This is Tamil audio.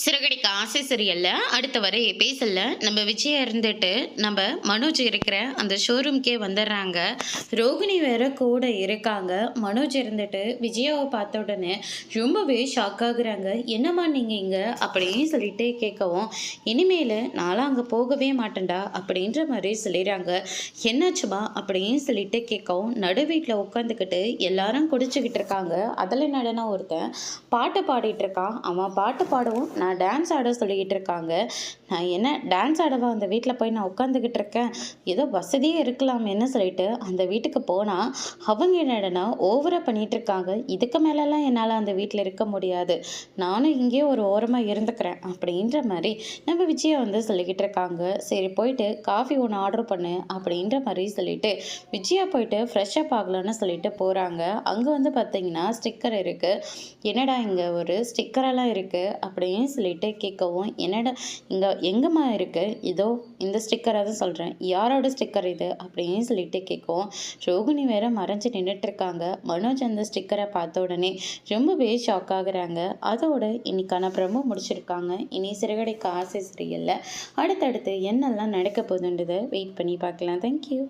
சிறகடிக்க ஆசை சீரியல்ல அடுத்த வர எபிசோட்ல நம்ம விஜயா இருந்துட்டு நம்ம மனோஜ் இருக்கிற அந்த ஷோரூம்க்கே வந்துடுறாங்க. ரோகிணி வேற கூட இருக்காங்க. மனோஜ் இருந்துட்டு விஜயாவை பார்த்த உடனே ரொம்பவே ஷாக் ஆகுறாங்க. என்னம்மா நீங்க இங்க அப்படின்னு சொல்லிட்டு கேட்கவும், இனிமேல் நான்லாம் அங்கே போகவே மாட்டேன்டா அப்படின்ற மாதிரி சொல்லிடுறாங்க. என்னாச்சுமா அப்படின்னு சொல்லிட்டு கேட்கவும், நடு வீட்டில் உட்காந்துக்கிட்டு எல்லாரும் குடிச்சுக்கிட்டு இருக்காங்க. அதில் என்னடனா ஒருத்தன் பாட்டு பாடிட்டு இருக்கான். அவன் பாட்டு பாடவும் நான் டான்ஸ் ஆட சொல்லிக்கிட்டு இருக்காங்க. நான் என்ன டான்ஸ் ஆடவா அந்த வீட்டில் போய் நான் உட்காந்துக்கிட்டு இருக்கேன், ஏதோ வசதியே இருக்கலாமேன்னு சொல்லிட்டு அந்த வீட்டுக்கு போனால் அவங்க என்னடனா ஓவராக பண்ணிகிட்டு இருக்காங்க. இதுக்கு மேலெல்லாம் என்னால் அந்த வீட்டில் இருக்க முடியாது, நானும் இங்கே ஒரு ஓரமாக இருந்துக்கிறேன் அப்படின்ற மாதிரி நம்ம விஜயா வந்து சொல்லிக்கிட்டு இருக்காங்க. சரி போயிட்டு காஃபி ஒன்று ஆர்டர் பண்ணு அப்படின்ற மாதிரி சொல்லிட்டு விஜயா போயிட்டு ஃப்ரெஷ்ஷப் ஆகலான்னு சொல்லிட்டு போகிறாங்க. அங்கே வந்து பார்த்தீங்கன்னா ஸ்டிக்கர் இருக்குது. என்னடா இங்கே ஒரு ஸ்டிக்கரெல்லாம் இருக்குது அப்படின்னு சொல்லிட்டு கேட்கவும், என்னடா இங்கே எங்கேம்மா இருக்குது, இதோ இந்த ஸ்டிக்கரை தான் சொல்கிறேன், யாரோட ஸ்டிக்கர் இது அப்படின்னு சொல்லிட்டு கேட்கவும், ரோகிணி வேற மறைஞ்சு நின்றுட்டுருக்காங்க. மனோஜ் அந்த ஸ்டிக்கரை பார்த்த உடனே ரொம்பவே ஷாக் ஆகுறாங்க. அதோட இன்னைக்கான ப்ரமோ முடிச்சிருக்காங்க. இனி சிறகடிக்க ஆசை சீரியல்ல அடுத்தடுத்து என்னெல்லாம் நடக்க போகுதுன்றதை வெயிட் பண்ணி பார்க்கலாம். தேங்க்யூ.